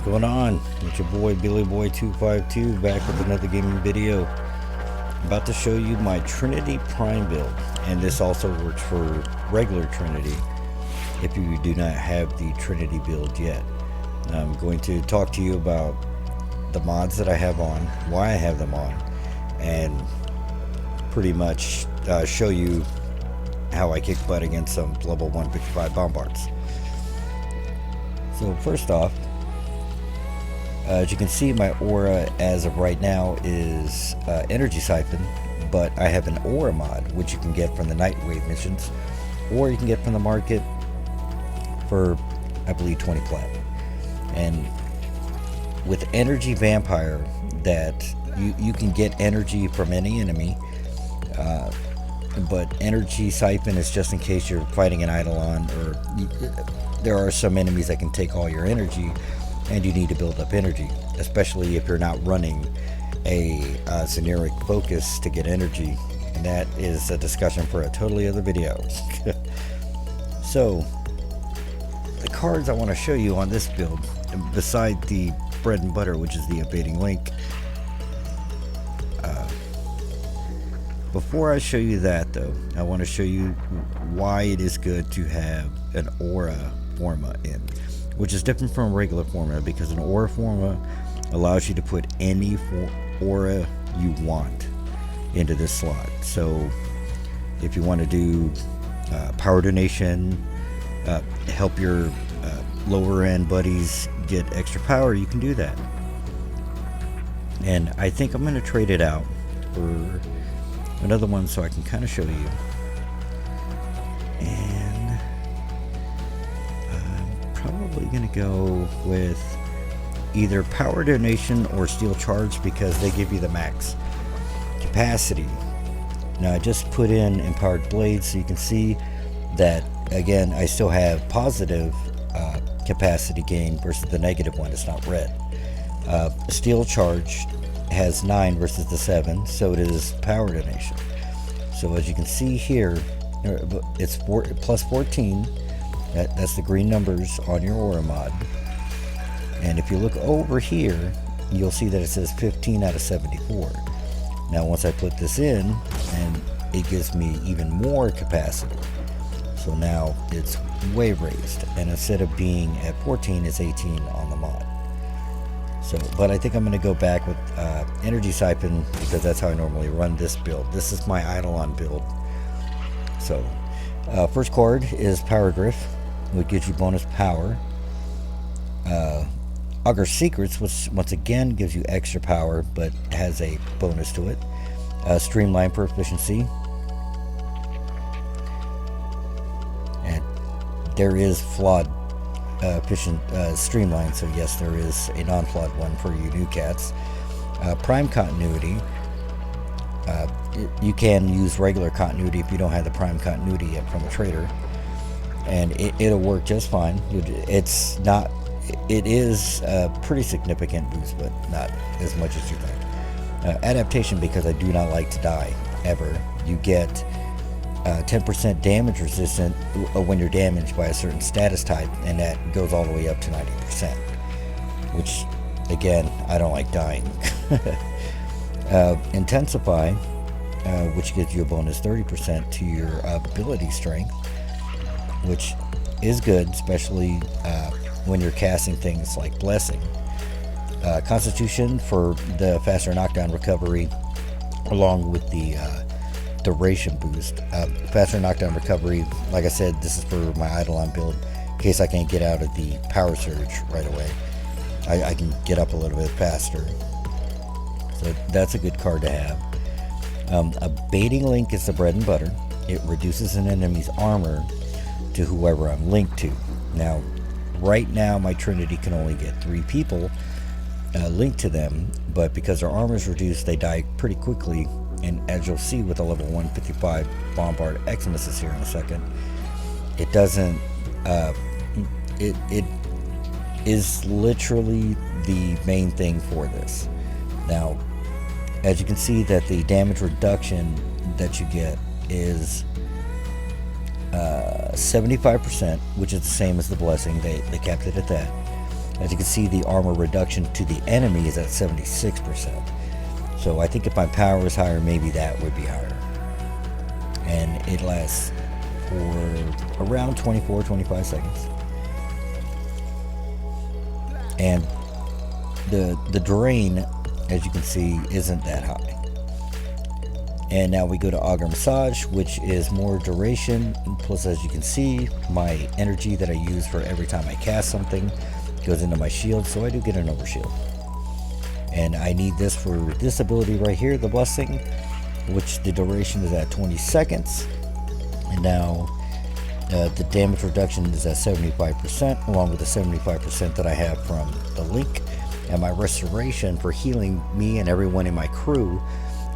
going on? It's your boy Billy Boy 252 back with another gaming video. About to show you my Trinity Prime build, and this also works for regular Trinity if you do not have the Trinity build yet. I'm going to talk to you about the mods that I have on, why I have them on, and pretty much show you how I kick butt against some level 155 bombards. So first off, as you can see, my aura as of right now is energy siphon, but I have an aura mod which you can get from the Nightwave missions, or you can get from the market for, I believe, 20 plat. And with energy vampire, that you can get energy from any enemy, but energy siphon is just in case you're fighting an eidolon, or there are some enemies that can take all your energy and you need to build up energy, especially if you're not running a generic focus to get energy, and that is a discussion for a totally other video. So the cards I want to show you on this build, beside the bread and butter, which is the evading link, before I show you that though, I want to show you why it is good to have an aura forma in, which is different from a regular forma, because an aura forma allows you to put any aura you want into this slot. So if you want to do power donation, help your lower end buddies get extra power, you can do that. And I think I'm going to trade it out for another one so I can kind of show you. And I'm probably going to go with either power donation or steel charge, because they give you the max capacity. Now I just put in empowered blades, so you can see that again I still have positive capacity gain versus the negative one. It's not red. Steel charge has 9 versus the 7, so it is power donation. So as you can see here, it's plus 14. That's the green numbers on your aura mod. And if you look over here, you'll see that it says 15 out of 74. Now once I put this in, and it gives me even more capacity. So now it's way raised, and instead of being at 14, it's 18 on the mod. So, but I think I'm going to go back with energy siphon, because that's how I normally run this build. This is my eidolon build. So first card is Power Griff, which gives you bonus power. Augur Secrets, which once again gives you extra power but has a bonus to it. Streamline proficiency. And there is flawed efficient streamline, so yes, there is a non-flawed one for you new cats. Prime continuity. You can use regular continuity if you don't have the prime continuity yet from a trader, and it'll work just fine. It's not, it is a pretty significant boost, but not as much as you think. Adaptation, because I do not like to die ever. You get 10% damage resistant when you're damaged by a certain status type, and that goes all the way up to 90%, which again, I don't like dying. Intensify, which gives you a bonus 30% to your ability strength, which is good, especially when you're casting things like Blessing. Constitution for the faster knockdown recovery, along with the duration boost. Faster knockdown recovery, like I said, this is for my eidolon build, in case I can't get out of the power surge right away. I can get up a little bit faster, so that's a good card to have. A baiting link is the bread and butter. It reduces an enemy's armor to whoever I'm linked to. Now right now my Trinity can only get 3 people linked to them, but because their armor is reduced, they die pretty quickly. And as you'll see with the level 155 Bombard Xmas here in a second, it doesn't, it is literally the main thing for this. Now, as you can see, that the damage reduction that you get is 75%, which is the same as the Blessing. They kept it at that. As you can see, the armor reduction to the enemy is at 76%. So I think if my power is higher, maybe that would be higher. And it lasts for around 24-25 seconds. And the drain, as you can see, isn't that high. And now we go to Auger Massage, which is more duration. Plus, as you can see, my energy that I use for every time I cast something goes into my shield, so I do get an overshield. And I need this for this ability right here, the Blessing, which the duration is at 20 seconds. And now the damage reduction is at 75%, along with the 75% that I have from the link. And my restoration for healing me and everyone in my crew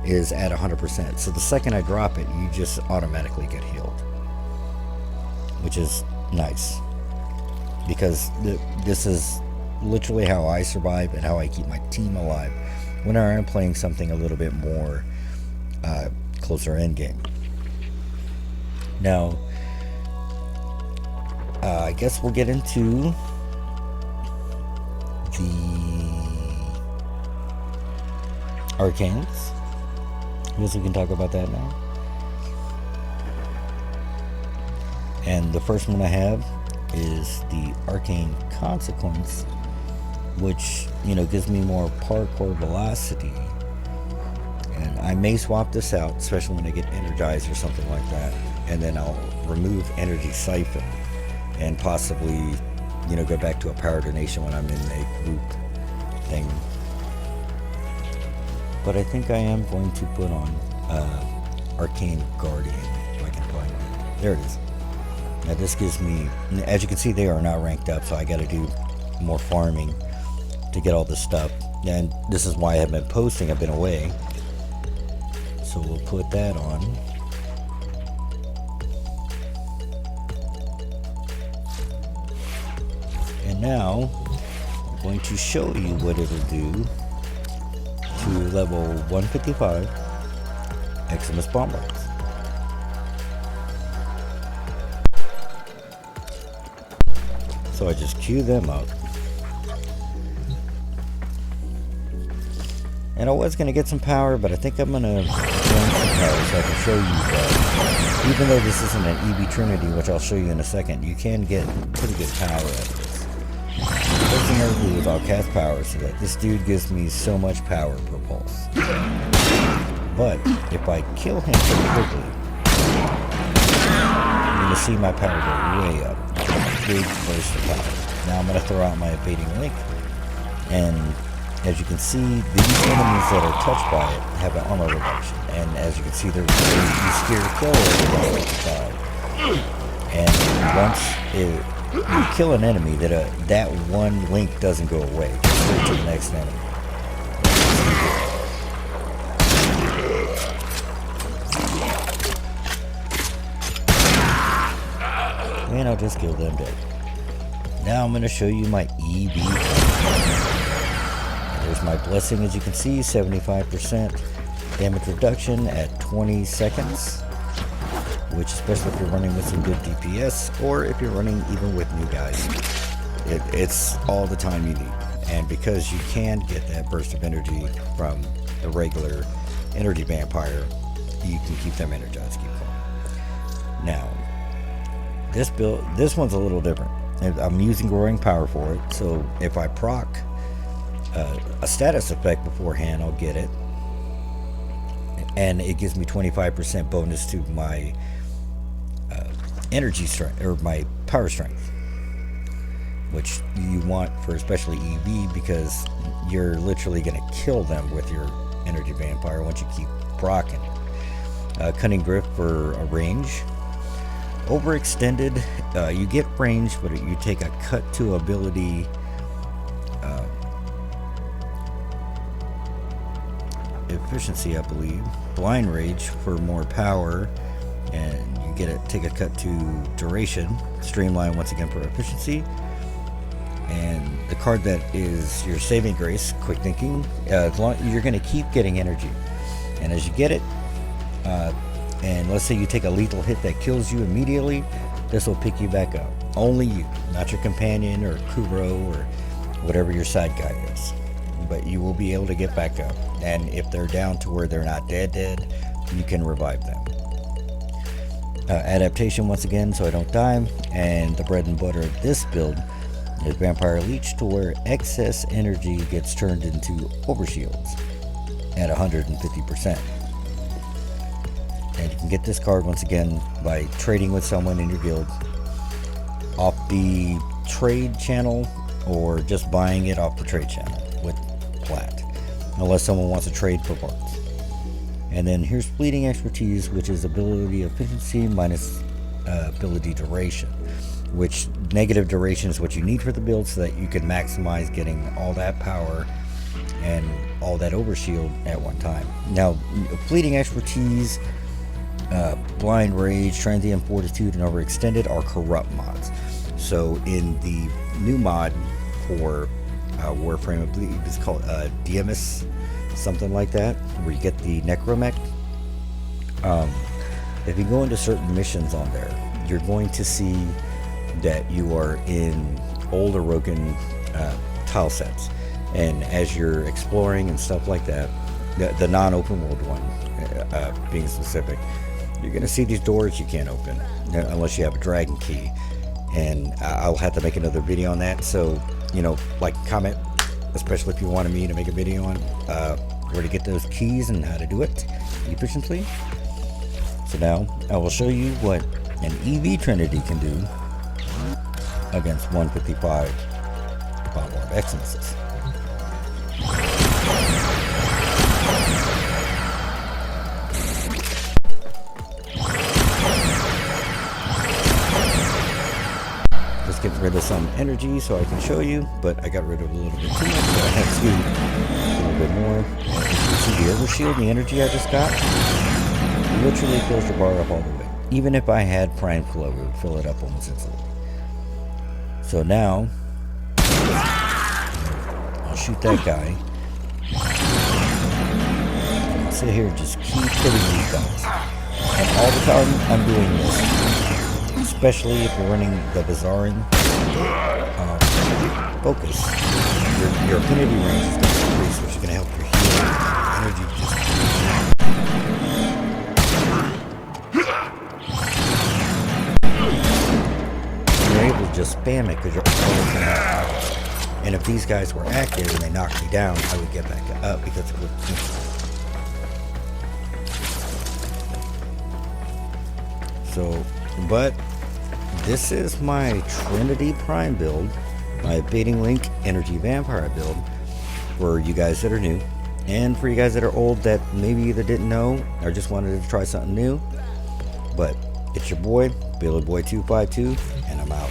is at 100%. So the second I drop it, you just automatically get healed, which is nice, because this is literally how I survive and how I keep my team alive when I am playing something a little bit more closer end game. Now I guess we'll get into the arcanes. I guess we can talk about that now. And the first one I have is the Arcane Consequence, which, you know, gives me more parkour velocity. And I may swap this out, especially when I get energized or something like that. And then I'll remove Energy Siphon and possibly, you know, go back to a power donation when I'm in a group thing. But I think I am going to put on Arcane Guardian, if I can find it. There it is. Now this gives me, as you can see, they are not ranked up, so I got to do more farming to get all this stuff. And this is why I haven't been posting. I've been away. So we'll put that on. And now I'm going to show you what it'll do to level 155 Eximus Bombards. So I just queue them up. And I was going to get some power, but I think I'm going to gain some power so I can show you that. Even though this isn't an EV Trinity, which I'll show you in a second, you can get pretty good power out of this. The first thing I do is I'll cast power so that this dude gives me so much power per pulse. But if I kill him pretty quickly, you're going to see my power go way up. Big burst of power. Now I'm going to throw out my evading link, and as you can see, these enemies that are touched by it have an armor reduction, and as you can see, they're really easy to kill and once you kill an enemy, that one link doesn't go away. It goes straight to the next enemy. And I'll just kill them dead. Now I'm going to show you my EV. There's my blessing, as you can see, 75% damage reduction at 20 seconds. Which, especially if you're running with some good DPS, or if you're running even with new guys, it's all the time you need. And because you can get that burst of energy from the regular energy vampire, you can keep them energized, keep going. Now, this one's a little different. I'm using growing power for it, so if I proc a status effect beforehand, I'll get it, and it gives me 25% bonus to my energy strength, or my power strength, which you want for especially EV, because you're literally going to kill them with your energy vampire once you keep proccing. Cunning Grip for a range. Overextended, you get range, but you take a cut to ability efficiency, I believe. Blind Rage for more power, and you take a cut to duration. Streamline once again for efficiency. And the card that is your saving grace, Quick Thinking, you're going to keep getting energy, and as you get it, and let's say you take a lethal hit that kills you immediately, this will pick you back up. Only you, not your companion or Kuro or whatever your side guy is. But you will be able to get back up. And if they're down to where they're not dead, you can revive them. Adaptation once again, so I don't die. And the bread and butter of this build is Vampire Leech, to where excess energy gets turned into overshields at 150%. And you can get this card once again by trading with someone in your guild off the trade channel, or just buying it off the trade channel with plat, unless someone wants to trade for parts. And then here's Fleeting Expertise, which is ability efficiency minus ability duration, which negative duration is what you need for the build so that you can maximize getting all that power and all that overshield at one time. Now, Fleeting Expertise, Blind Rage, Transient Fortitude, and Overextended are corrupt mods. So in the new mod for Warframe, I believe it's called DMS, something like that, where you get the Necromech. If you go into certain missions on there, you're going to see that you are in old Orokin tile sets, and as you're exploring and stuff like that, the non-open world one being specific, you're going to see these doors you can't open unless you have a dragon key. And I'll have to make another video on that, so like, comment, especially if you wanted me to make a video on where to get those keys and how to do it efficiently. So now I will show you what an EV Trinity can do against 155 Power of Excellences. Just get rid of some energy so I can show you, but I got rid of a little bit too much, so I have to do a little bit more. You see the overshield and the energy I just got? It literally fills your bar up all the way. Even if I had Prime Flow, it would fill it up almost instantly. So now, I'll shoot that guy. I'll sit here and just keep hitting these guys. And all the time I'm doing this, especially if you're running the Bizarring focus, your affinity range is going to increase, which is going to help your healing energy just. You're able to just spam it because you're always going to have powers. And if these guys were active and they knocked me down, I would get back up because it would. So, but this is my Trinity Prime build, my Baiting Link Energy Vampire build, for you guys that are new, and for you guys that are old that maybe either didn't know or just wanted to try something new. But it's your boy, Billy Boy 252, and I'm out.